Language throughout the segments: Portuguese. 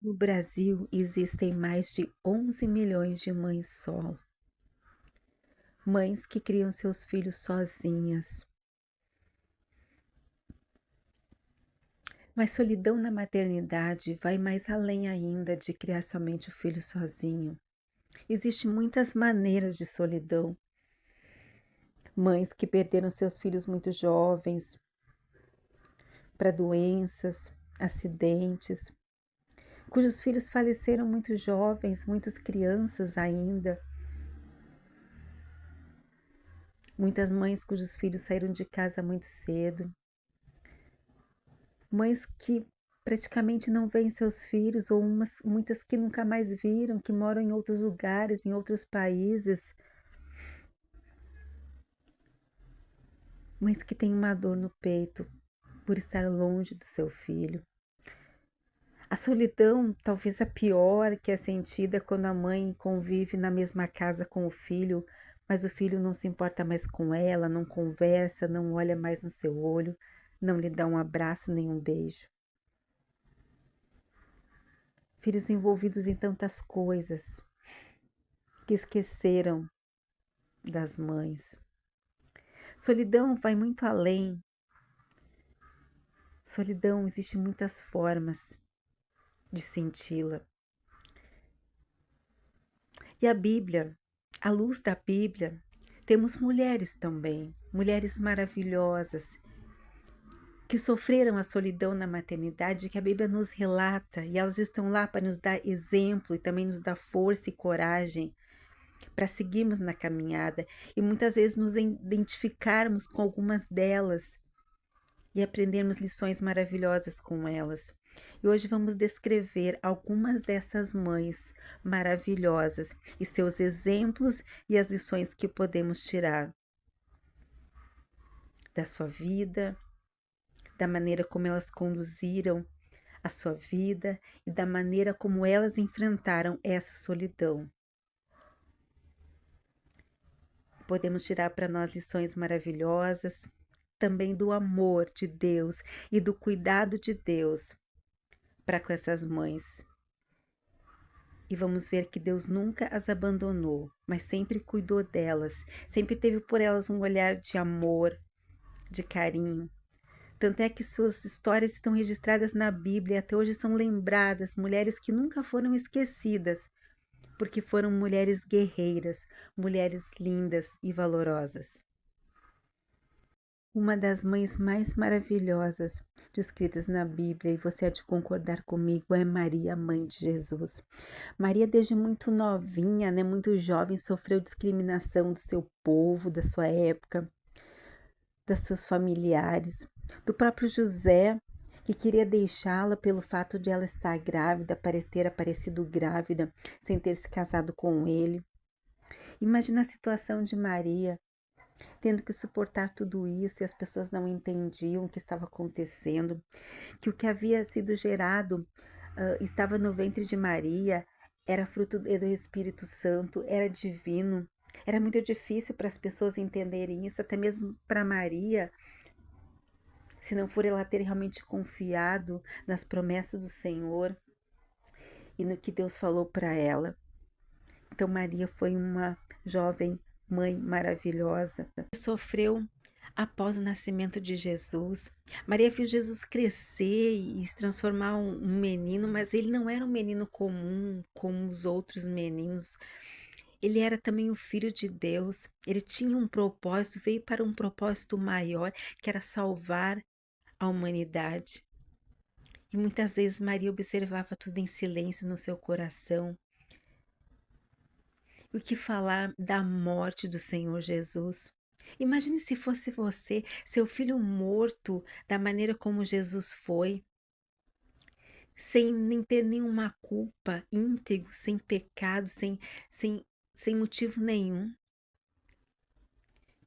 No Brasil, existem mais de 11 milhões de mães solo, mães que criam seus filhos sozinhas. Mas solidão na maternidade vai mais além ainda de criar somente o filho sozinho. Existem muitas maneiras de solidão. Mães que perderam seus filhos muito jovens para doenças, acidentes, cujos filhos faleceram muito jovens, muitas crianças ainda. Muitas mães cujos filhos saíram de casa muito cedo. Mães que praticamente não veem seus filhos, ou muitas que nunca mais viram, que moram em outros lugares, em outros países. Mães que têm uma dor no peito por estar longe do seu filho. A solidão, talvez a pior que é sentida quando a mãe convive na mesma casa com o filho, mas o filho não se importa mais com ela, não conversa, não olha mais no seu olho, não lhe dá um abraço nem um beijo. Filhos envolvidos em tantas coisas que esqueceram das mães. Solidão vai muito além. Solidão existe muitas formas de senti-la. E a Bíblia, à luz da Bíblia, temos mulheres também, mulheres maravilhosas, que sofreram a solidão na maternidade, que a Bíblia nos relata, e elas estão lá para nos dar exemplo e também nos dar força e coragem para seguirmos na caminhada e muitas vezes nos identificarmos com algumas delas e aprendermos lições maravilhosas com elas. E hoje vamos descrever algumas dessas mães maravilhosas e seus exemplos e as lições que podemos tirar da sua vida, da maneira como elas conduziram a sua vida e da maneira como elas enfrentaram essa solidão. Podemos tirar para nós lições maravilhosas, também do amor de Deus e do cuidado de Deus para com essas mães. E vamos ver que Deus nunca as abandonou, mas sempre cuidou delas, sempre teve por elas um olhar de amor, de carinho. Tanto é que suas histórias estão registradas na Bíblia e até hoje são lembradas, mulheres que nunca foram esquecidas, porque foram mulheres guerreiras, mulheres lindas e valorosas. Uma das mães mais maravilhosas descritas na Bíblia, e você há de concordar comigo, é Maria, mãe de Jesus. Maria, desde muito novinha, muito jovem, sofreu discriminação do seu povo, da sua época, dos seus familiares, do próprio José, que queria deixá-la pelo fato de ela estar grávida, ter aparecido grávida, sem ter se casado com ele. Imagina a situação de Maria, tendo que suportar tudo isso e as pessoas não entendiam o que estava acontecendo, que o que havia sido gerado estava no ventre de Maria, era fruto do Espírito Santo, era divino. Era muito difícil para as pessoas entenderem isso, até mesmo para Maria, se não for ela ter realmente confiado nas promessas do Senhor e no que Deus falou para ela. Então Maria foi uma jovem mãe maravilhosa. Sofreu após o nascimento de Jesus. Maria viu Jesus crescer e se transformar um menino, mas ele não era um menino comum como os outros meninos. Ele era também o filho de Deus. Ele tinha um propósito, veio para um propósito maior, que era salvar a humanidade. E muitas vezes Maria observava tudo em silêncio no seu coração. O que falar da morte do Senhor Jesus? Imagine se fosse você, seu filho morto da maneira como Jesus foi, sem nem ter nenhuma culpa, íntegro, sem pecado, sem, sem motivo nenhum.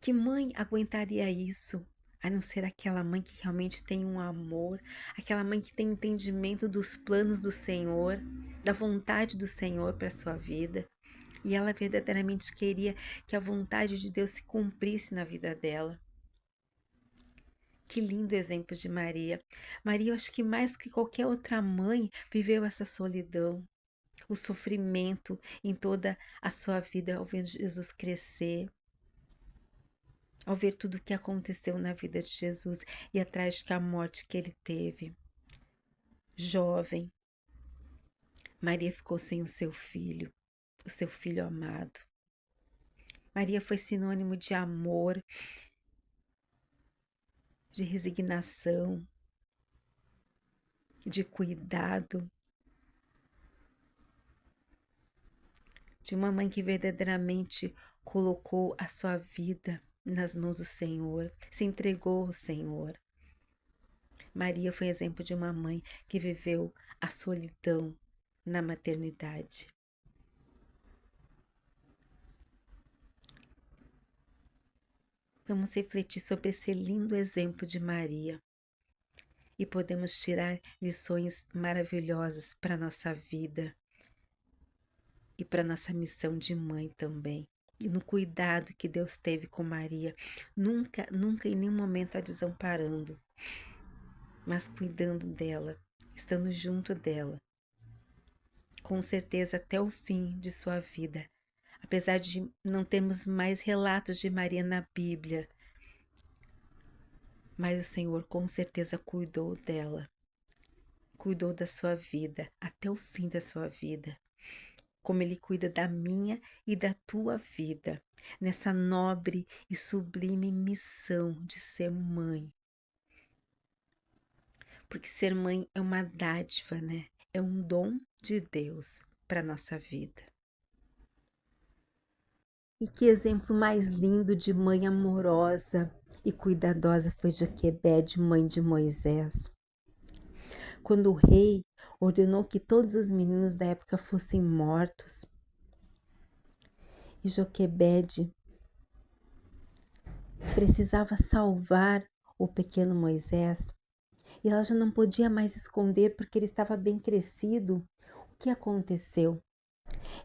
Que mãe aguentaria isso? A não ser aquela mãe que realmente tem um amor, aquela mãe que tem entendimento dos planos do Senhor, da vontade do Senhor para a sua vida. E ela verdadeiramente queria que a vontade de Deus se cumprisse na vida dela. Que lindo exemplo de Maria. Maria, eu acho que mais que qualquer outra mãe, viveu essa solidão, o sofrimento em toda a sua vida ao ver Jesus crescer, ao ver tudo o que aconteceu na vida de Jesus e a trágica morte que ele teve. Jovem, Maria ficou sem o seu filho amado. Maria foi sinônimo de amor, de resignação, de cuidado, de uma mãe que verdadeiramente colocou a sua vida nas mãos do Senhor, se entregou ao Senhor. Maria foi exemplo de uma mãe que viveu a solidão na maternidade. Vamos refletir sobre esse lindo exemplo de Maria e podemos tirar lições maravilhosas para a nossa vida e para a nossa missão de mãe também. E no cuidado que Deus teve com Maria, nunca em nenhum momento a desamparando, mas cuidando dela, estando junto dela, com certeza até o fim de sua vida. Apesar de não termos mais relatos de Maria na Bíblia, mas o Senhor com certeza cuidou dela, cuidou da sua vida, até o fim da sua vida, como Ele cuida da minha e da tua vida, nessa nobre e sublime missão de ser mãe. Porque ser mãe é uma dádiva, né? É um dom de Deus para a nossa vida. E que exemplo mais lindo de mãe amorosa e cuidadosa foi Joquebede, mãe de Moisés. Quando o rei ordenou que todos os meninos da época fossem mortos, e Joquebede precisava salvar o pequeno Moisés, e ela já não podia mais esconder porque ele estava bem crescido. O que aconteceu?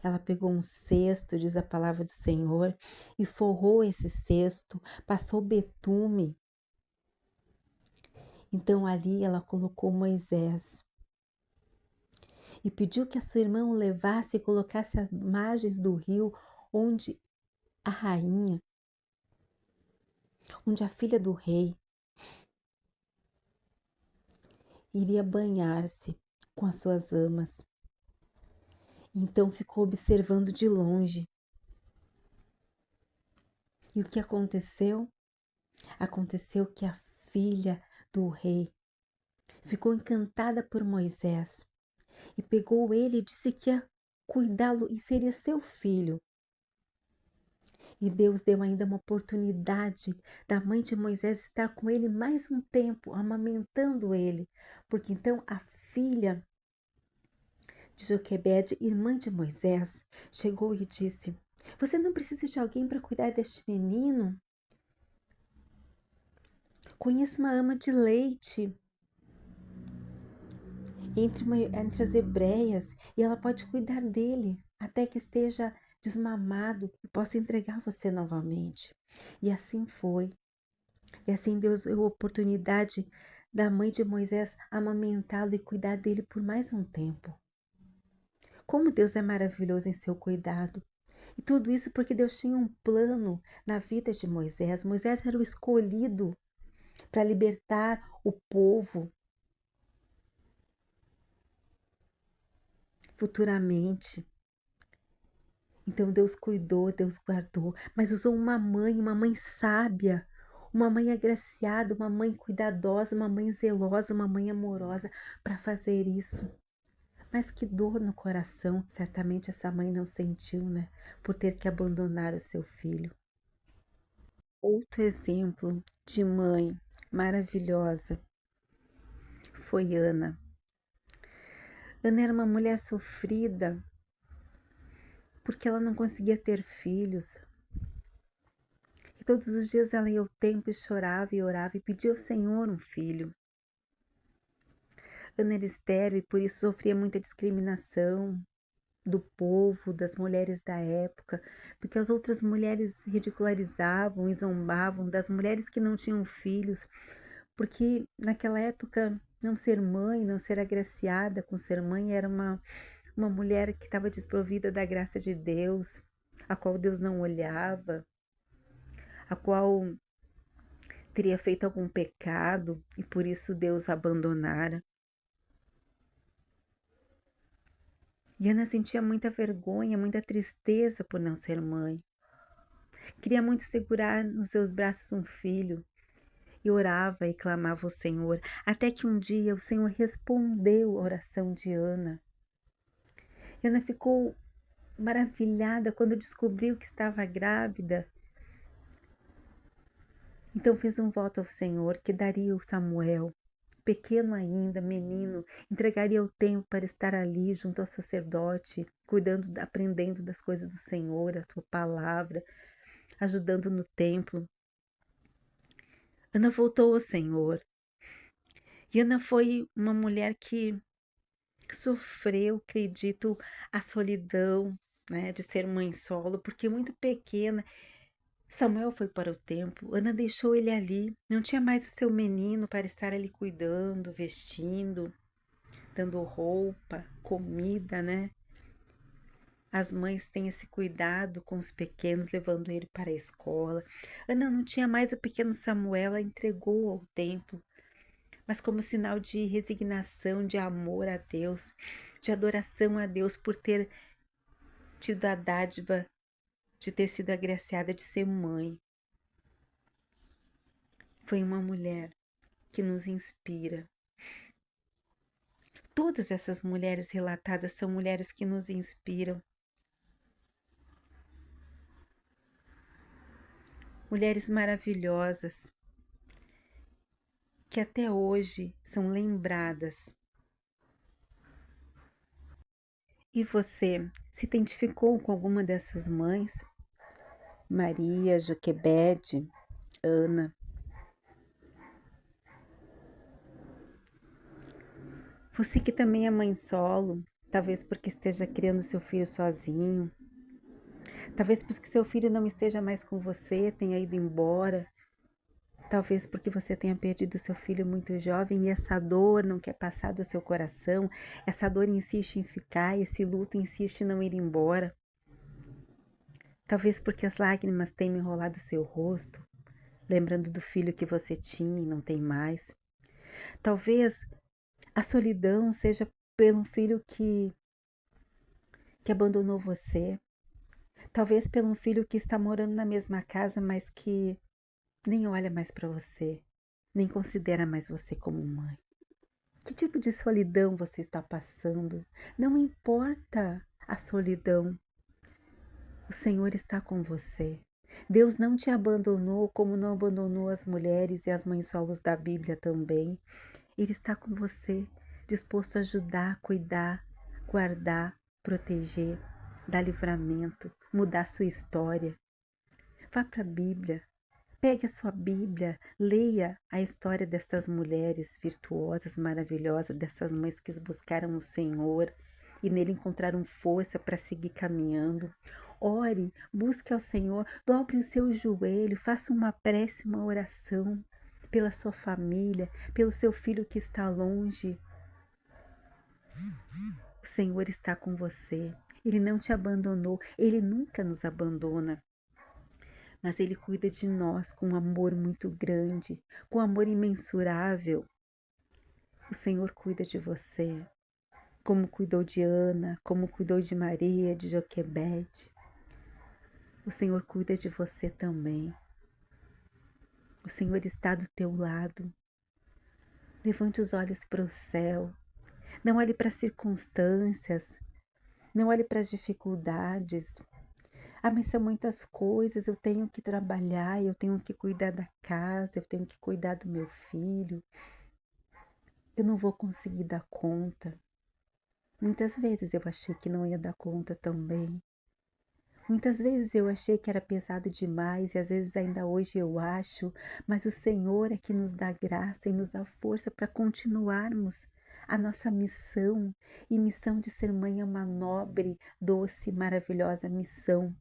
Ela pegou um cesto, diz a palavra do Senhor, e forrou esse cesto, passou betume. Então ali ela colocou Moisés e pediu que a sua irmã o levasse e colocasse às margens do rio, onde a rainha, onde a filha do rei iria banhar-se com as suas amas. Então ficou observando de longe. E o que aconteceu? Aconteceu que a filha do rei ficou encantada por Moisés e pegou ele e disse que ia cuidá-lo e seria seu filho. E Deus deu ainda uma oportunidade da mãe de Moisés estar com ele mais um tempo, amamentando ele, porque então a filha de Joquebede, irmã de Moisés, chegou e disse: "Você não precisa de alguém para cuidar deste menino? Conheço uma ama de leite entre as hebreias e ela pode cuidar dele até que esteja desmamado e possa entregar você novamente." E assim foi. E assim Deus deu a oportunidade da mãe de Moisés amamentá-lo e cuidar dele por mais um tempo. Como Deus é maravilhoso em seu cuidado. E tudo isso porque Deus tinha um plano na vida de Moisés. Moisés era o escolhido para libertar o povo futuramente. Então Deus cuidou, Deus guardou, mas usou uma mãe sábia, uma mãe agraciada, uma mãe cuidadosa, uma mãe zelosa, uma mãe amorosa para fazer isso. Mas que dor no coração, certamente essa mãe não sentiu, né? Por ter que abandonar o seu filho. Outro exemplo de mãe maravilhosa foi Ana. Ana era uma mulher sofrida porque ela não conseguia ter filhos. E todos os dias ela ia ao templo e chorava e orava e pedia ao Senhor um filho. Ana era estéril e por isso sofria muita discriminação do povo, das mulheres da época, porque as outras mulheres ridicularizavam e zombavam das mulheres que não tinham filhos, porque naquela época não ser mãe, não ser agraciada com ser mãe era uma mulher que estava desprovida da graça de Deus, a qual Deus não olhava, a qual teria feito algum pecado e por isso Deus a abandonara. E Ana sentia muita vergonha, muita tristeza por não ser mãe. Queria muito segurar nos seus braços um filho e orava e clamava ao Senhor, até que um dia o Senhor respondeu a oração de Ana. E Ana ficou maravilhada quando descobriu que estava grávida. Então fez um voto ao Senhor que daria o Samuel, pequeno ainda, menino, entregaria o tempo para estar ali junto ao sacerdote, cuidando, aprendendo das coisas do Senhor, a tua palavra, ajudando no templo. Ana voltou ao Senhor. E Ana foi uma mulher que sofreu, acredito, a solidão, né, de ser mãe solo, porque muito pequena Samuel foi para o templo, Ana deixou ele ali, não tinha mais o seu menino para estar ali cuidando, vestindo, dando roupa, comida, né? As mães têm esse cuidado com os pequenos, levando ele para a escola. Ana não tinha mais o pequeno Samuel, ela entregou ao templo, mas como sinal de resignação, de amor a Deus, de adoração a Deus por ter tido a dádiva de ter sido agraciada de ser mãe. Foi uma mulher que nos inspira. Todas essas mulheres relatadas são mulheres que nos inspiram. Mulheres maravilhosas que até hoje são lembradas. E você se identificou com alguma dessas mães? Maria, Joquebede, Ana. Você que também é mãe solo, talvez porque esteja criando seu filho sozinho, talvez porque seu filho não esteja mais com você, tenha ido embora, talvez porque você tenha perdido seu filho muito jovem e essa dor não quer passar do seu coração, essa dor insiste em ficar, esse luto insiste em não ir embora. Talvez porque as lágrimas tenham enrolado seu rosto, lembrando do filho que você tinha e não tem mais. Talvez a solidão seja pelo filho que abandonou você. Talvez pelo filho que está morando na mesma casa, mas que nem olha mais para você, nem considera mais você como mãe. Que tipo de solidão você está passando? Não importa a solidão. O Senhor está com você. Deus não te abandonou como não abandonou as mulheres e as mães solos da Bíblia também. Ele está com você, disposto a ajudar, cuidar, guardar, proteger, dar livramento, mudar sua história. Vá para a Bíblia, pegue a sua Bíblia, leia a história destas mulheres virtuosas, maravilhosas, dessas mães que buscaram o Senhor e nele encontraram força para seguir caminhando. Ore, busque ao Senhor, dobre o seu joelho, faça uma prece, uma oração pela sua família, pelo seu filho que está longe. O Senhor está com você. Ele não te abandonou, Ele nunca nos abandona. Mas Ele cuida de nós com um amor muito grande, com um amor imensurável. O Senhor cuida de você, como cuidou de Ana, como cuidou de Maria, de Joquebede. O Senhor cuida de você também. O Senhor está do teu lado. Levante os olhos para o céu. Não olhe para as circunstâncias. Não olhe para as dificuldades. Ah, mas são muitas coisas. Eu tenho que trabalhar, eu tenho que cuidar da casa, eu tenho que cuidar do meu filho. Eu não vou conseguir dar conta. Muitas vezes eu achei que não ia dar conta também. Muitas vezes eu achei que era pesado demais e às vezes ainda hoje eu acho, mas o Senhor é que nos dá graça e nos dá força para continuarmos a nossa missão. E missão de ser mãe é uma nobre, doce, maravilhosa missão.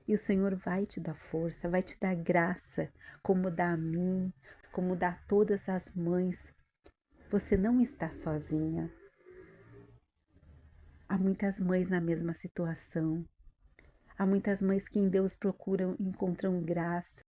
E o Senhor vai te dar força, vai te dar graça, como dá a mim, como dá a todas as mães. Você não está sozinha. Há muitas mães na mesma situação. Há muitas mães que em Deus procuram, encontram graça.